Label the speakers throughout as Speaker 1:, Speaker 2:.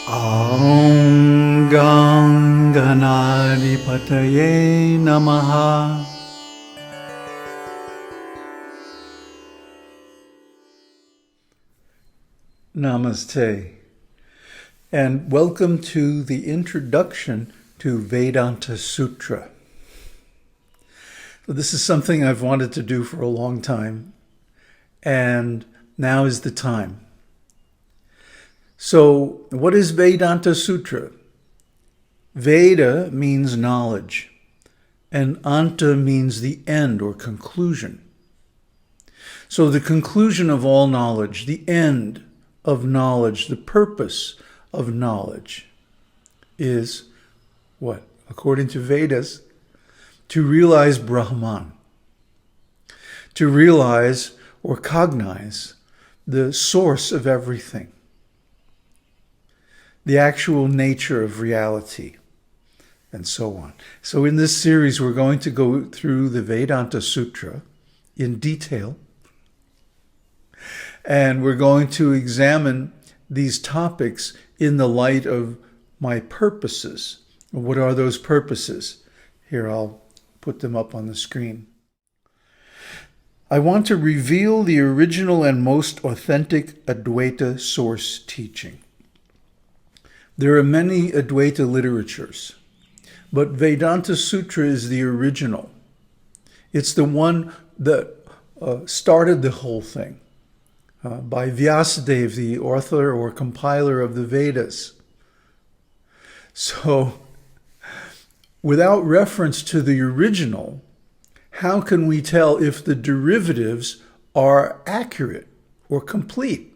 Speaker 1: Aum Gangadipataye Namaha. Namaste, and welcome to the introduction to Vedānta-sūtra. So this is something I've wanted to do for a long time, and now is the time. So, what is Vedānta-sūtra? Veda means knowledge, and Anta means the end or conclusion. So the conclusion of all knowledge, the end of knowledge, the purpose of knowledge is what? According to Vedas, to realize Brahman, to realize or cognize the source of everything, the actual nature of reality, and so on. So in this series, we're going to go through the Vedānta-sūtra in detail, and we're going to examine these topics in the light of my purposes. What are those purposes? Here, I'll put them up on the screen. I want to reveal the original and most authentic Advaita source teaching. There are many Advaita literatures, but Vedānta-sūtra is the original. It's the one that started the whole thing. By Vyasadeva, the author or compiler of the Vedas. So, without reference to the original, how can we tell if the derivatives are accurate or complete?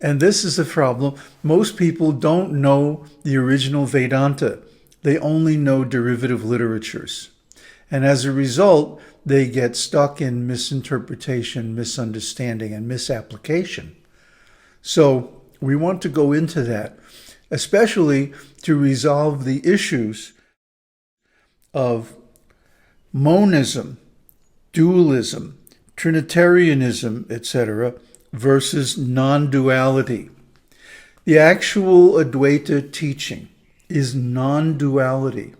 Speaker 1: And this is the problem. Most people don't know the original Vedanta. They only know derivative literatures. And as a result, they get stuck in misinterpretation, misunderstanding, and misapplication. So we want to go into that, especially to resolve the issues of monism, dualism, trinitarianism, etc., versus non-duality. The actual Advaita teaching is non-duality,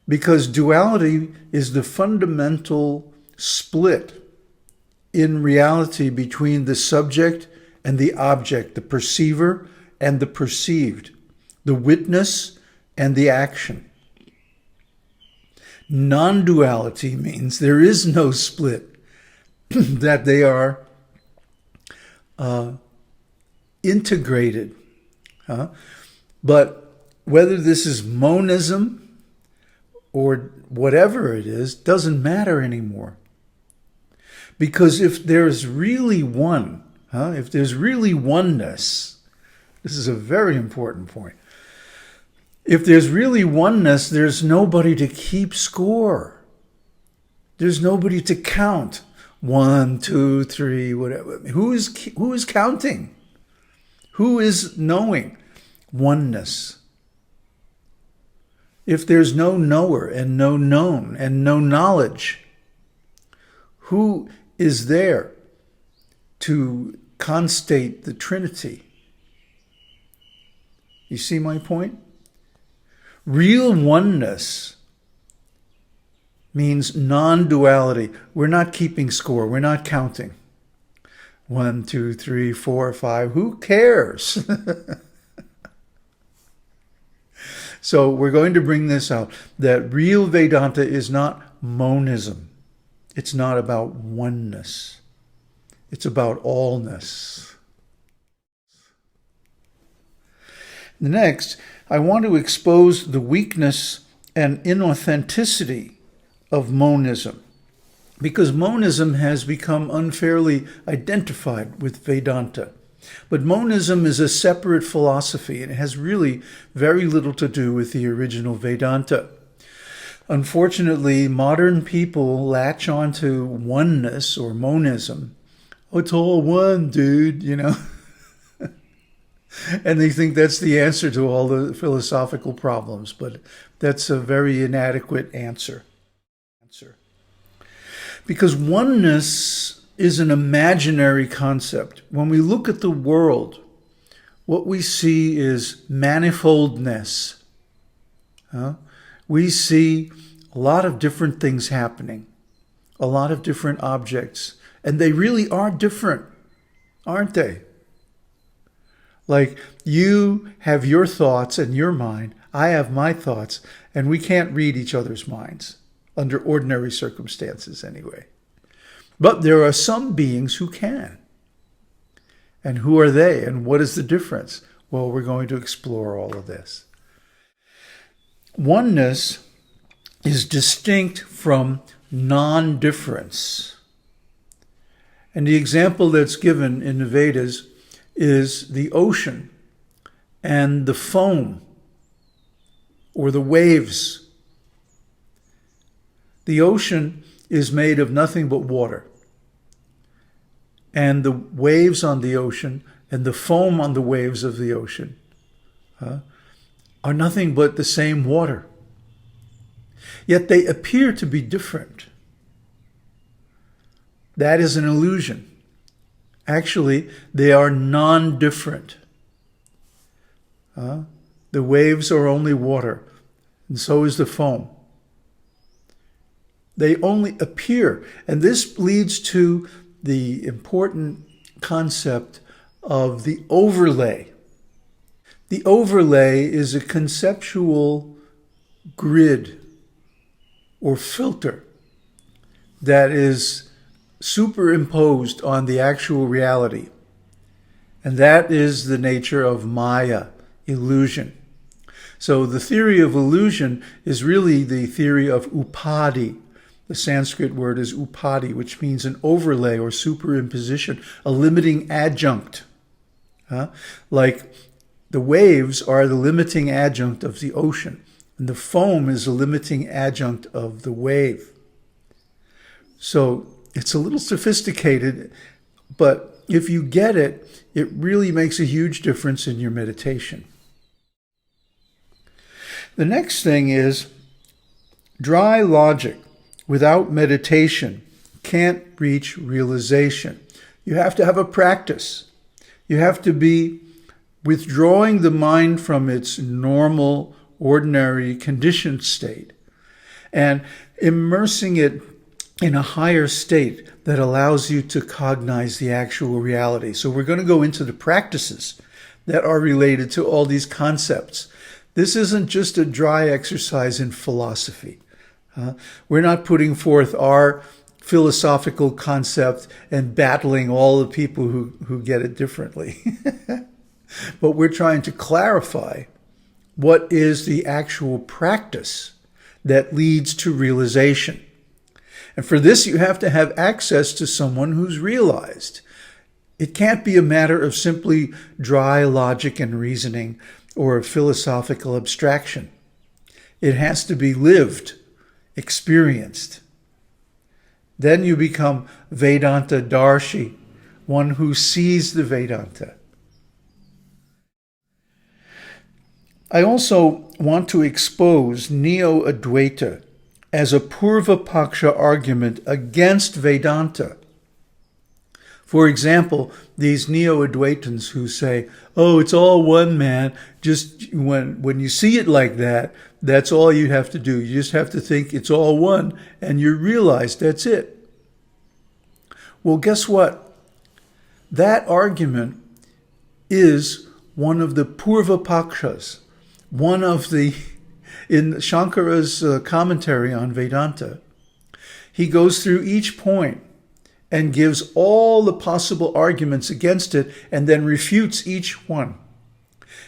Speaker 1: because duality is the fundamental split in reality between the subject and the object, the perceiver and the perceived, the witness and the action. Non-duality means there is no split, that they are integrated. But whether this is monism or whatever it is, doesn't matter anymore. Because if there's really one, if there's really oneness, this is a very important point. If there's really oneness, there's nobody to keep score. There's nobody to count. 1, 2, 3, whatever. Who is counting? Who is knowing? Oneness. If there's no knower and no known and no knowledge, who is there to constate the Trinity? You see my point? Real oneness means non-duality. We're not keeping score. We're not counting. 1, 2, 3, 4, 5. Who cares? So we're going to bring this out, that real Vedanta is not monism. It's not about oneness. It's about allness. Next, I want to expose the weakness and inauthenticity of monism, because monism has become unfairly identified with Vedanta. But monism is a separate philosophy, and it has really very little to do with the original Vedanta. Unfortunately, modern people latch onto oneness or monism. Oh, it's all one, dude, you know. And they think that's the answer to all the philosophical problems, but that's a very inadequate answer. Because oneness is an imaginary concept. When we look at the world, what we see is manifoldness. We see a lot of different things happening, a lot of different objects, and they really are different, aren't they? Like, you have your thoughts and your mind, I have my thoughts, and we can't read each other's minds, under ordinary circumstances anyway. But there are some beings who can. And who are they, and what is the difference? Well, we're going to explore all of this. Oneness is distinct from non-difference. And the example that's given in the Vedas is the ocean and the foam or the waves. The ocean is made of nothing but water. And the waves on the ocean and the foam on the waves of the ocean are nothing but the same water. Yet they appear to be different. That is an illusion. Actually, they are non-different. The waves are only water, and so is the foam. They only appear, and this leads to the important concept of the overlay. The overlay is a conceptual grid or filter that is superimposed on the actual reality. And that is the nature of Maya, illusion. So the theory of illusion is really the theory of upadi. The Sanskrit word is upadi, which means an overlay or superimposition, a limiting adjunct. Like the waves are the limiting adjunct of the ocean, and the foam is a limiting adjunct of the wave. So it's a little sophisticated, but if you get it, it really makes a huge difference in your meditation. The next thing is dry logic without meditation can't reach realization. You have to have a practice. You have to be withdrawing the mind from its normal, ordinary, conditioned state and immersing it in a higher state that allows you to cognize the actual reality. So we're going to go into the practices that are related to all these concepts. This isn't just a dry exercise in philosophy. We're not putting forth our philosophical concept and battling all the people who get it differently. But we're trying to clarify what is the actual practice that leads to realization. And for this, you have to have access to someone who's realized. It can't be a matter of simply dry logic and reasoning or philosophical abstraction. It has to be lived, experienced. Then you become Vedanta Darshi, one who sees the Vedanta. I also want to expose Neo-Advaita as a purvapaksha argument against Vedanta. For example, these Neo-Advaitans who say, oh, it's all one, man. Just when you see it like that, that's all you have to do. You just have to think it's all one, and you realize that's it. Well, guess what? That argument is one of the purvapakshas, one of the, in Shankara's commentary on Vedanta, he goes through each point and gives all the possible arguments against it and then refutes each one.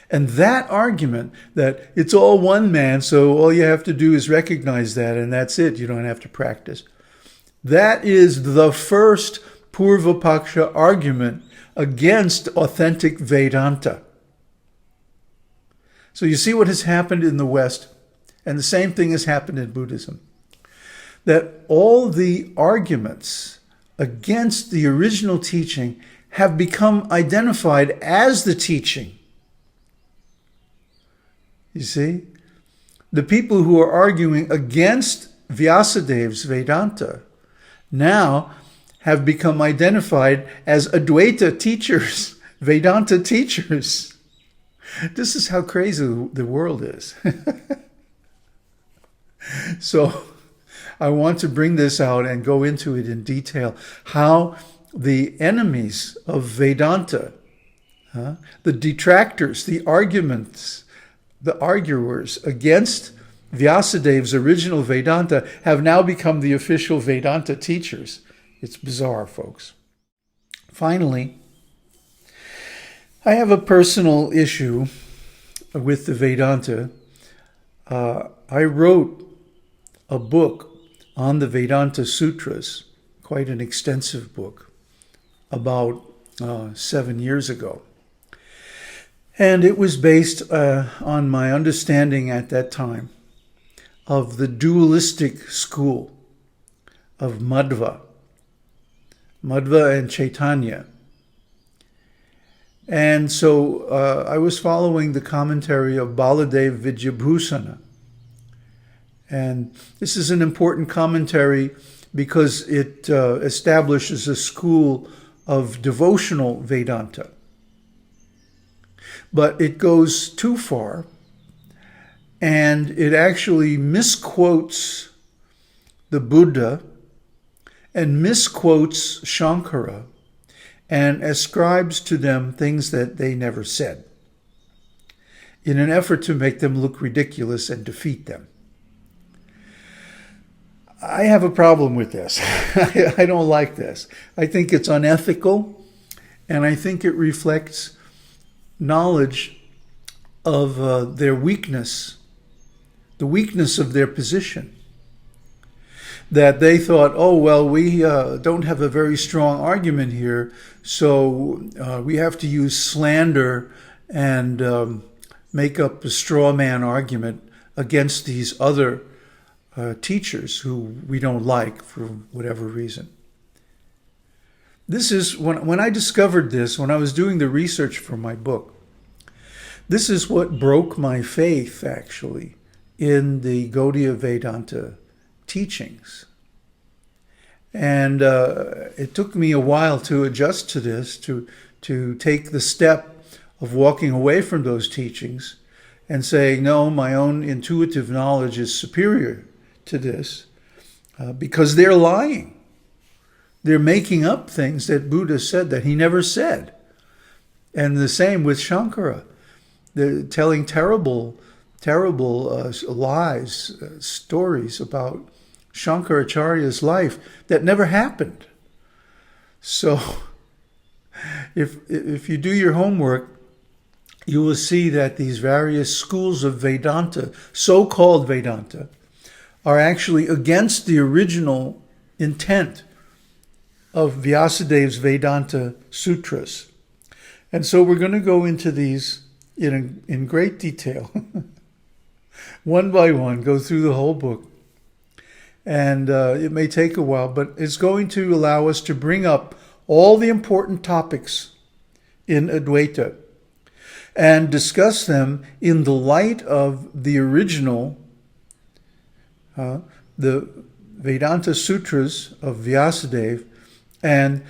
Speaker 1: And that argument that it's all one, man, so all you have to do is recognize that and that's it, you don't have to practice. That is the first purvapaksha argument against authentic Vedanta. So you see what has happened in the West, and the same thing has happened in Buddhism. That all the arguments against the original teaching have become identified as the teaching. You see? The people who are arguing against Vyasadev's Vedanta now have become identified as Advaita teachers, Vedanta teachers. This is how crazy the world is. So I want to bring this out and go into it in detail, how the enemies of Vedanta, the detractors, the arguments, the arguers against Vyasadev's original Vedanta have now become the official Vedanta teachers. It's bizarre, folks. Finally, I have a personal issue with the Vedanta. I wrote a book on the Vedānta-sūtras, quite an extensive book, about 7 years ago. And it was based on my understanding at that time of the dualistic school of Madhva and Chaitanya. And so I was following the commentary of Baladev Vidyabhusana. And this is an important commentary because it establishes a school of devotional Vedanta. But it goes too far, and it actually misquotes the Buddha and misquotes Shankara and ascribes to them things that they never said in an effort to make them look ridiculous and defeat them. I have a problem with this. I don't like this. I think it's unethical, and I think it reflects knowledge of their weakness, the weakness of their position. That they thought, oh, well, we don't have a very strong argument here, so we have to use slander and make up a straw man argument against these other teachers who we don't like for whatever reason. This is, when I discovered this, when I was doing the research for my book, this is what broke my faith, actually, in the Gaudiya Vedanta teachings. And it took me a while to adjust to this, to take the step of walking away from those teachings and saying, no, my own intuitive knowledge is superior to this, because they're lying. They're making up things that Buddha said that he never said. And the same with Shankara. They're telling terrible lies, stories about Shankaracharya's life that never happened. So if you do your homework, you will see that these various schools of Vedanta, so-called Vedanta, are actually against the original intent of Vyasadev's Vedanta Sutras. And so we're going to go into these in great detail, one by one, go through the whole book. And it may take a while, but it's going to allow us to bring up all the important topics in Advaita and discuss them in the light of the original, the Vedanta Sutras of Vyasadeva, and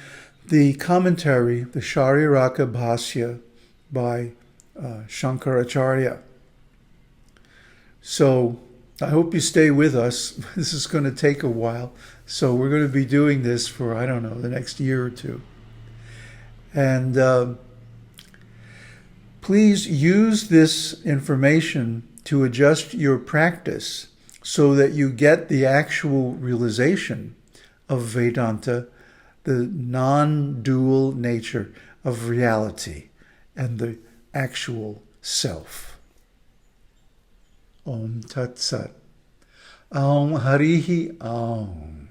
Speaker 1: the commentary, the Shariraka Bhasya by Shankaracharya. So I hope you stay with us. This is going to take a while. So we're going to be doing this for, I don't know, the next year or two. And please use this information to adjust your practice so that you get the actual realization of Vedanta, the non-dual nature of reality and the actual self. Om Tat Sat. Om Harihi Om.